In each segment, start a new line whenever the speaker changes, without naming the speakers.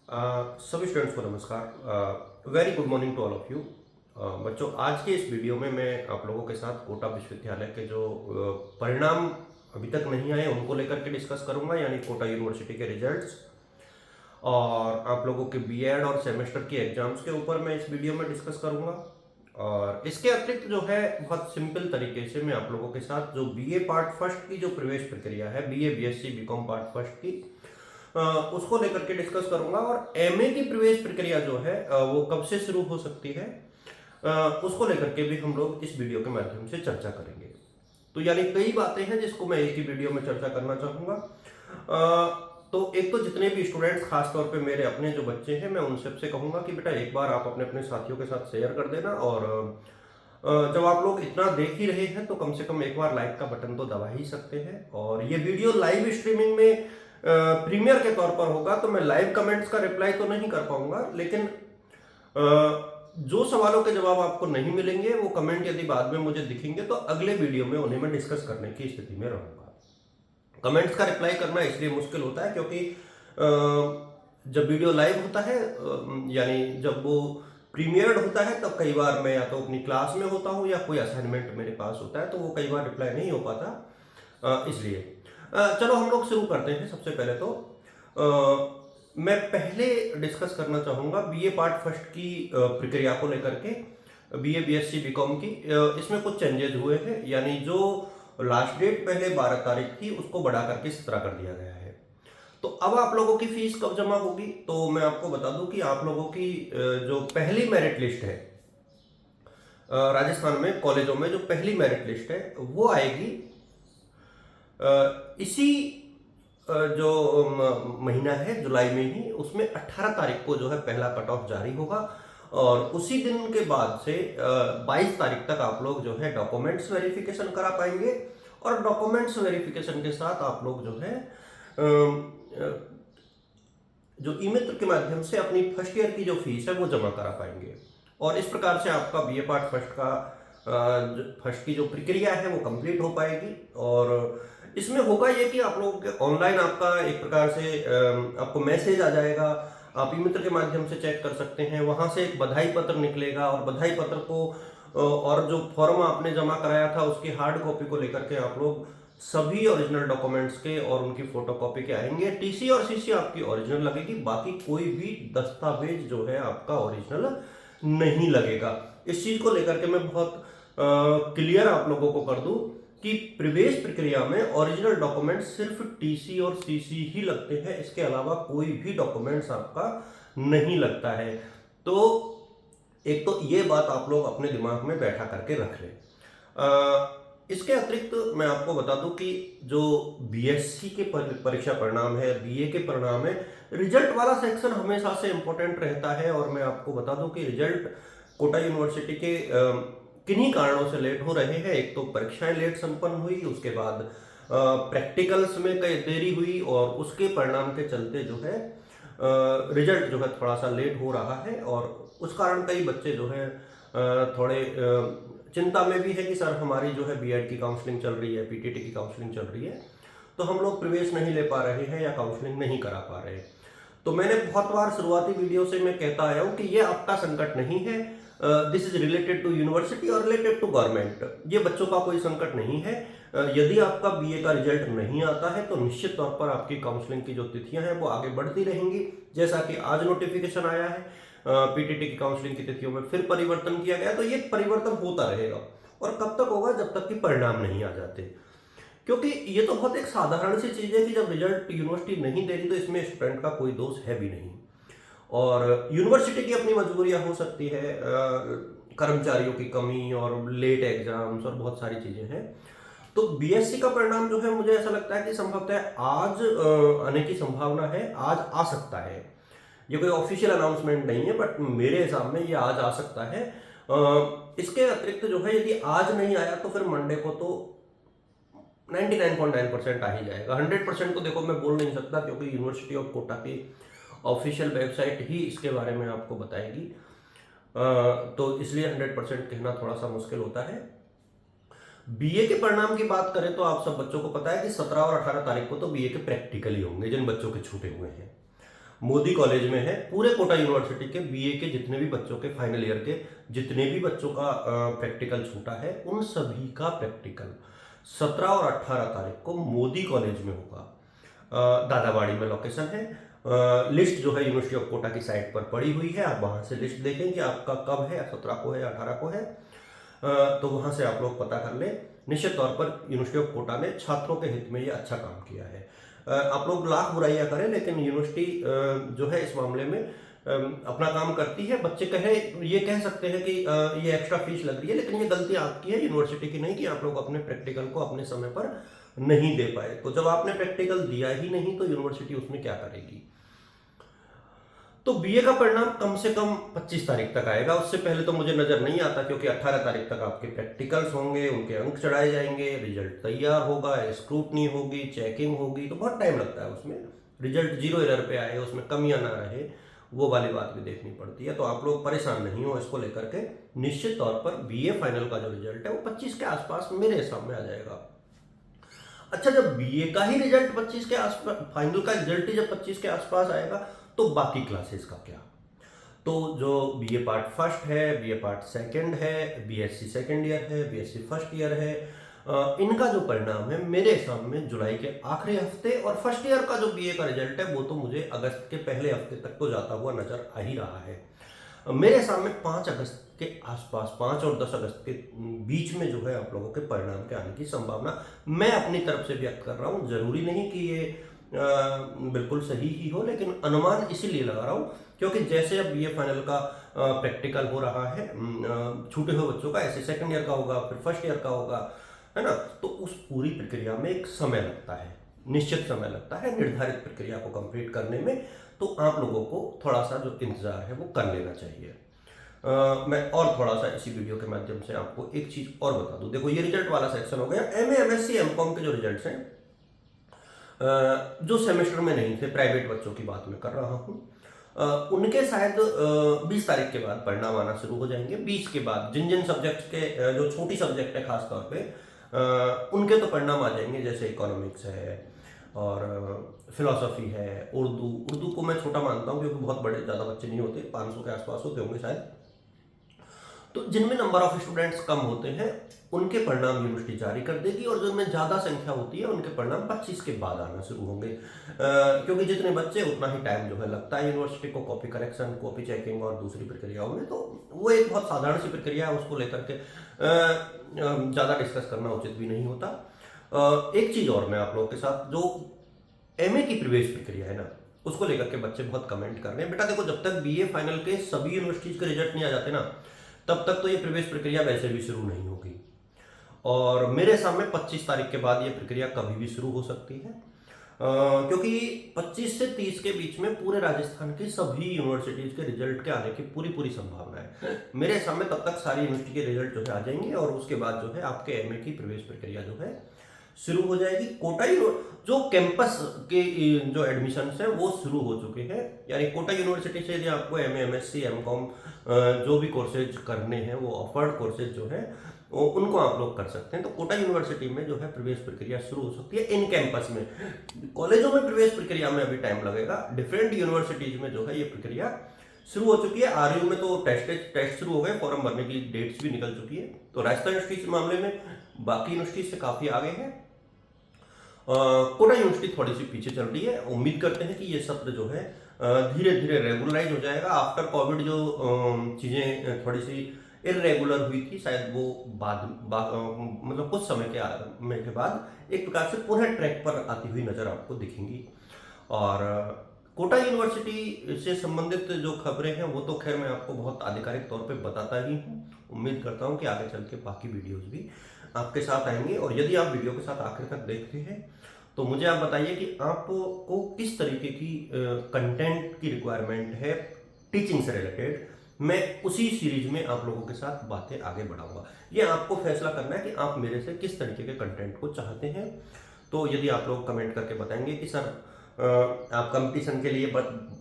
सभी स्टूडेंट्स को नमस्कार। Very good morning to all of you. बच्चों, आज के इस वीडियो में मैं आप लोगों के साथ कोटा विश्वविद्यालय के जो परिणाम अभी तक नहीं आए उनको लेकर के डिस्कस करूंगा, यानी कोटा यूनिवर्सिटी के रिजल्ट्स और आप लोगों के बीएड और सेमेस्टर की एग्जाम्स के ऊपर मैं इस वीडियो में डिस्कस करूंगा। और इसके अतिरिक्त जो है बहुत सिंपल तरीके से मैं आप लोगों के साथ जो बीए पार्ट फर्स्ट की जो प्रवेश प्रक्रिया है, BA BSc BCom part first की, उसको लेकर के डिस्कस करूंगा। और एमए की प्रवेश प्रक्रिया जो है वो कब से शुरू हो सकती है, उसको लेकर के भी हम लोग इस वीडियो के माध्यम से चर्चा करेंगे। तो यानी कई बातें हैं जिसको मैं एक ही वीडियो में चर्चा करना चाहूंगा। तो एक तो जितने भी स्टूडेंट्स, खासतौर पे मेरे अपने जो बच्चे हैं, मैं उन सबसे कहूंगा कि बेटा एक बार आप अपने अपने साथियों के साथ शेयर कर देना। और जब आप लोग इतना देख ही रहे हैं तो कम से कम एक बार लाइक का बटन तो दबा ही सकते हैं। और ये वीडियो लाइव स्ट्रीमिंग में प्रीमियर के तौर पर होगा, तो मैं लाइव कमेंट्स का रिप्लाई तो नहीं कर पाऊंगा, लेकिन जो सवालों के जवाब आपको नहीं मिलेंगे वो कमेंट यदि बाद में मुझे दिखेंगे तो अगले वीडियो में उन्हें मैं डिस्कस करने की स्थिति में रहूंगा। कमेंट्स का रिप्लाई करना इसलिए मुश्किल होता है क्योंकि जब वीडियो लाइव होता है, यानी जब वो प्रीमियर्ड होता है, तब कई बार मैं या तो अपनी क्लास में होता हूँ या कोई असाइनमेंट मेरे पास होता है, तो वो कई बार रिप्लाई नहीं हो पाता। इसलिए चलो हम लोग शुरू करते हैं। सबसे पहले तो मैं पहले डिस्कस करना चाहूँगा बीए पार्ट फर्स्ट की प्रक्रिया को लेकर के, बीए बीएससी बीकॉम की। इसमें कुछ चेंजेस हुए हैं, यानी जो लास्ट डेट पहले 12 तारीख थी उसको बढ़ा करके 17 कर दिया गया है। तो अब आप लोगों की फीस कब जमा होगी, तो मैं आपको बता दूं कि आप लोगों की जो पहली मेरिट लिस्ट है राजस्थान में कॉलेजों में, जो पहली मेरिट लिस्ट है वो आएगी इसी जो महीना है जुलाई में ही। उसमें 18 तारीख को जो है पहला कट ऑफ जारी होगा और उसी दिन के बाद से 22 तारीख तक आप लोग जो है डॉक्यूमेंट्स वेरिफिकेशन करा पाएंगे। और डॉक्यूमेंट्स वेरिफिकेशन के साथ आप लोग जो है जो ई मित्र के माध्यम से अपनी फर्स्ट ईयर की जो फीस है वो जमा करा पाएंगे। और इस प्रकार से आपका बीए पार्ट फर्स्ट का फर्स्ट की जो प्रक्रिया है वो कंप्लीट हो पाएगी। और इसमें होगा ये कि आप लोग ऑनलाइन आपका एक प्रकार से आपको मैसेज आ जाएगा, आप ई मित्र के माध्यम से चेक कर सकते हैं। वहां से एक बधाई पत्र निकलेगा और बधाई पत्र को और जो फॉर्म आपने जमा कराया था उसकी हार्ड कॉपी को लेकर के आप लोग सभी ओरिजिनल डॉक्यूमेंट्स के और उनकी फोटोकॉपी के आएंगे। टीसी और सीसी आपकी ओरिजिनल लगेगी, बाकी कोई भी दस्तावेज जो है आपका ओरिजिनल नहीं लगेगा। इस चीज को लेकर के मैं बहुत क्लियर आप लोगों को कर दूं कि प्रवेश प्रक्रिया में ओरिजिनल डॉक्यूमेंट सिर्फ टीसी और सीसी ही लगते हैं, इसके अलावा कोई भी डॉक्यूमेंट्स आपका नहीं लगता है। तो एक तो ये बात आप लोग अपने दिमाग में बैठा करके रख लें। इसके अतिरिक्त मैं आपको बता दूं कि जो बीएससी के परीक्षा परिणाम है, बीए के परिणाम है, रिजल्ट वाला सेक्शन हमेशा से इंपॉर्टेंट रहता है। और मैं आपको बता दूं कि रिजल्ट कोटा यूनिवर्सिटी के किन्हीं कारणों से लेट हो रहे हैं। एक तो परीक्षाएं लेट संपन्न हुई, उसके बाद प्रैक्टिकल्स में कई देरी हुई और उसके परिणाम के चलते जो है रिजल्ट जो है थोड़ा सा लेट हो रहा है। और उस कारण कई बच्चे जो है थोड़े चिंता में भी है कि सर हमारी जो है बीएड की काउंसलिंग चल रही है, पीटीटी की काउंसलिंग चल रही है, तो हम लोग प्रवेश नहीं ले पा रहे हैं या काउंसलिंग नहीं करा पा रहे हैं। तो मैंने बहुत बार शुरुआती वीडियो से मैं कहता आया हूं कि ये आपका संकट नहीं है, this is related to university और रिलेटेड टू गवर्नमेंट। ये बच्चों का कोई संकट नहीं है। यदि आपका बीए का रिजल्ट नहीं आता है तो निश्चित तौर पर आपकी काउंसलिंग की जो तिथियां हैं वो आगे बढ़ती रहेंगी। जैसा कि आज नोटिफिकेशन आया है, पीटीटी की काउंसलिंग की तिथियों में फिर परिवर्तन किया गया, तो ये परिवर्तन होता रहेगा। और कब तक होगा, जब तक कि परिणाम नहीं आ जाते। क्योंकि ये तो बहुत एक साधारण सी चीज है कि जब रिजल्ट यूनिवर्सिटी नहीं दे रही तो इसमें स्टूडेंट का कोई दोष है भी नहीं। और यूनिवर्सिटी की अपनी मजबूरियां हो सकती है, कर्मचारियों की कमी और लेट एग्जाम्स और बहुत सारी चीजें हैं। तो बीएससी का परिणाम जो है मुझे ऐसा लगता है कि संभवतः आज आने की संभावना है, आज आ सकता है। ये कोई ऑफिशियल अनाउंसमेंट नहीं है, बट मेरे हिसाब में ये आज आ सकता है। इसके अतिरिक्त जो है यदि आज नहीं आया तो फिर मंडे को तो 99.9% आ ही जाएगा। 100% तो देखो मैं बोल नहीं सकता, क्योंकि यूनिवर्सिटी ऑफ कोटा की ऑफिशियल वेबसाइट ही इसके बारे में आपको बताएगी। तो इसलिए 100% कहना थोड़ा सा मुश्किल होता है। बीए के परिणाम की बात करें तो आप सब बच्चों को पता है कि 17 और 18 तारीख को तो बीए के प्रैक्टिकल ही होंगे जिन बच्चों के छूटे हुए हैं। मोदी कॉलेज में है। पूरे कोटा यूनिवर्सिटी के बीए के जितने भी बच्चों के फाइनल ईयर के जितने भी बच्चों का प्रैक्टिकल छूटा है, उन सभी का प्रैक्टिकल 17 और 18 तारीख को मोदी कॉलेज में होगा। दादाबाड़ी में लोकेशन है। लिस्ट जो है यूनिवर्सिटी ऑफ कोटा की साइट पर पड़ी हुई है, आप वहां से लिस्ट देखें कि आपका कब है, 17 को है, 18 को है। तो वहां से आप लोग पता कर लें। निश्चित तौर पर यूनिवर्सिटी ऑफ कोटा ने छात्रों के हित में ये अच्छा काम किया है। आप लोग लाख बुराइयां करें, लेकिन यूनिवर्सिटी जो है इस मामले में अपना काम करती है। बच्चे ये कह सकते हैं कि ये एक्स्ट्रा फीस लग रही है, लेकिन ये गलती आपकी है, यूनिवर्सिटी की नहीं, कि आप लोग अपने प्रैक्टिकल को अपने समय पर नहीं दे पाए। तो जब आपने प्रैक्टिकल दिया ही नहीं तो यूनिवर्सिटी उसमें क्या करेगी। तो बीए का परिणाम कम से कम 25 तारीख तक आएगा। उससे पहले तो मुझे नजर नहीं आता, क्योंकि 18 तारीख तक आपके प्रैक्टिकल्स होंगे, उनके अंक चढ़ाए जाएंगे, रिजल्ट तैयार होगा, स्क्रूटनी होगी, चेकिंग होगी, तो बहुत टाइम लगता है उसमें। रिजल्ट 0 एरर पे आए, उसमें कमियां ना रहे, वो वाली बात भी देखनी पड़ती है। तो आप लोग परेशान नहीं हो इसको लेकर के। निश्चित तौर पर बीए फाइनल का जो रिजल्ट है वो 25 के आसपास मेरे सामने आ जाएगा। अच्छा, जब बीए का ही रिजल्ट 25 के आसपास, फाइनल का रिजल्ट ही जब 25 के आसपास आएगा, तो बाकी क्लासेस का क्या। तो जो बीए पार्ट फर्स्ट है, बीए पार्ट सेकंड है, बीएससी सेकंड ईयर है, बीएससी फर्स्ट ईयर है, इनका जो परिणाम है मेरे सामने जुलाई के आखिरी हफ्ते, और फर्स्ट ईयर का जो बीए का रिजल्ट है वो तो मुझे अगस्त के पहले हफ्ते तक तो जाता हुआ नजर आ ही रहा है। मेरे सामने 5 अगस्त के आसपास, 5 और 10 अगस्त के बीच में जो है आप लोगों के परिणाम के आने की संभावना मैं अपनी तरफ से व्यक्त कर रहा हूँ। जरूरी नहीं कि ये बिल्कुल सही ही हो, लेकिन अनुमान इसीलिए लगा रहा हूँ क्योंकि जैसे अब बीए फाइनल का प्रैक्टिकल हो रहा है छूटे हुए बच्चों का, ऐसे सेकंड ईयर का होगा, फिर फर्स्ट ईयर का होगा, है ना। तो उस पूरी प्रक्रिया में एक समय लगता है, निश्चित समय लगता है निर्धारित प्रक्रिया को कंप्लीट करने में। तो आप लोगों को थोड़ा सा जो इंतजार है वो कर लेना चाहिए। मैं और थोड़ा सा इसी वीडियो के माध्यम से आपको एक चीज और बता दूं। देखो, ये रिजल्ट वाला सेक्शन हो गया। एमए, एमएससी, एमकॉम के जो रिजल्ट्स हैं, जो सेमेस्टर में नहीं थे, प्राइवेट बच्चों की बात मैं कर रहा हूँ, उनके शायद 20 तारीख के बाद परिणाम आना शुरू हो जाएंगे। 20 के बाद जिन जिन सब्जेक्ट के जो छोटी सब्जेक्ट है खास तौर पे, उनके तो परिणाम आ जाएंगे, जैसे इकोनॉमिक्स है और फिलोसफी है, उर्दू को मैं छोटा मानता हूँ क्योंकि बहुत बड़े ज़्यादा बच्चे नहीं होते, 500 के आसपास होते होंगे शायद। तो जिनमें नंबर ऑफ स्टूडेंट्स कम होते हैं उनके परिणाम यूनिवर्सिटी जारी कर देगी, और जिनमें ज़्यादा संख्या होती है उनके परिणाम 25 के बाद आना शुरू होंगे। क्योंकि जितने बच्चे उतना ही टाइम जो है लगता है यूनिवर्सिटी को कॉपी करेक्शन, कॉपी चेकिंग और दूसरी प्रक्रियाओं में। तो वो एक बहुत साधारण सी प्रक्रिया है, उसको लेकर के ज़्यादा डिस्कस करना उचित भी नहीं होता। एक चीज़ और मैं आप लोगों के साथ, जो एमए की प्रवेश प्रक्रिया है ना, उसको लेकर के बच्चे बहुत कमेंट कर रहे हैं। बेटा देखो, जब तक बीए फाइनल के सभी यूनिवर्सिटीज के रिजल्ट नहीं आ जाते ना, तब तक तो ये प्रवेश प्रक्रिया वैसे भी शुरू नहीं होगी। और मेरे सामने 25 तारीख के बाद ये प्रक्रिया कभी भी शुरू हो सकती है, क्योंकि 25 से 30 के बीच में पूरे राजस्थान की सभी यूनिवर्सिटीज के रिजल्ट के आने की पूरी पूरी संभावना है। मेरे सामने तब तक सारी यूनिवर्सिटी के रिजल्ट जो है आ जाएंगे, और उसके बाद जो है आपके एमए की प्रवेश प्रक्रिया जो है शुरू हो जाएगी। कोटा जो कैंपस के जो एडमिशन है वो शुरू हो चुके हैं, यानी कोटा यूनिवर्सिटी से यदि आपको एमए, एमएससी, एमकॉम जो भी कोर्सेज करने हैं, वो ऑफर्ड कोर्सेज जो है उनको आप लोग कर सकते हैं। तो कोटा यूनिवर्सिटी में जो है प्रवेश प्रक्रिया शुरू हो सकती है इन कैंपस में। कॉलेजों में प्रवेश प्रक्रिया में अभी टाइम लगेगा। डिफरेंट यूनिवर्सिटीज में जो है ये प्रक्रिया शुरू हो चुकी है। आरयू में तो टेस्ट शुरू हो गए, फॉर्म भरने की डेट्स भी निकल चुकी है। तो राजस्थान यूनिवर्सिटी के मामले में बाकी यूनिवर्सिटी से काफी आगे है। कोटा यूनिवर्सिटी थोड़ी सी पीछे चल रही है। उम्मीद करते हैं कि ये सत्र जो है धीरे धीरे रेगुलराइज हो जाएगा। आफ्टर कोविड जो चीज़ें थोड़ी सी इरेगुलर हुई थी, शायद वो मतलब कुछ समय के बाद एक प्रकार से पुनः ट्रैक पर आती हुई नजर आपको दिखेंगी। और कोटा यूनिवर्सिटी से संबंधित जो खबरें हैं वो तो खैर मैं आपको बहुत आधिकारिक तौर पे बताता ही हूँ। उम्मीद करता हूँ कि आगे चल के बाकी वीडियोस भी आपके साथ आएंगे। और यदि आप वीडियो के साथ आखिर तक देखते हैं तो मुझे आप बताइए कि आपको किस तरीके की कंटेंट की रिक्वायरमेंट है टीचिंग से रिलेटेड। मैं उसी सीरीज में आप लोगों के साथ बातें आगे बढ़ाऊंगा। ये आपको फैसला करना है कि आप मेरे से किस तरीके के कंटेंट को चाहते हैं। तो यदि आप लोग कमेंट करके बताएंगे कि सर आप कंपटीशन के लिए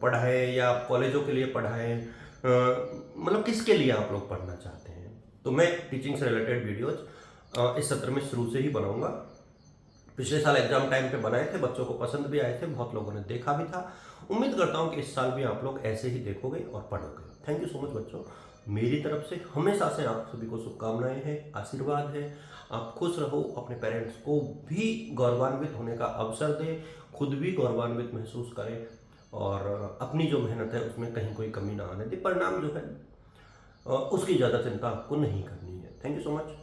पढ़ाएं या आप कॉलेजों के लिए पढ़ाएं, मतलब किसके लिए आप लोग पढ़ना चाहते हैं, तो मैं टीचिंग से रिलेटेड वीडियोज इस सत्र में शुरू से ही बनाऊंगा। पिछले साल एग्जाम टाइम पे बनाए थे, बच्चों को पसंद भी आए थे, बहुत लोगों ने देखा भी था। उम्मीद करता हूँ कि इस साल भी आप लोग ऐसे ही देखोगे और पढ़ोगे। थैंक यू सो मच बच्चों। मेरी तरफ से हमेशा से आप सभी को शुभकामनाएं हैं, आशीर्वाद है। आप खुश रहो, अपने पेरेंट्स को भी गौरवान्वित होने का अवसर दें, खुद भी गौरवान्वित महसूस करें और अपनी जो मेहनत है उसमें कहीं कोई कमी ना आने दें। परिणाम जो है उसकी ज़्यादा चिंता आपको नहीं करनी है। Thank you so much.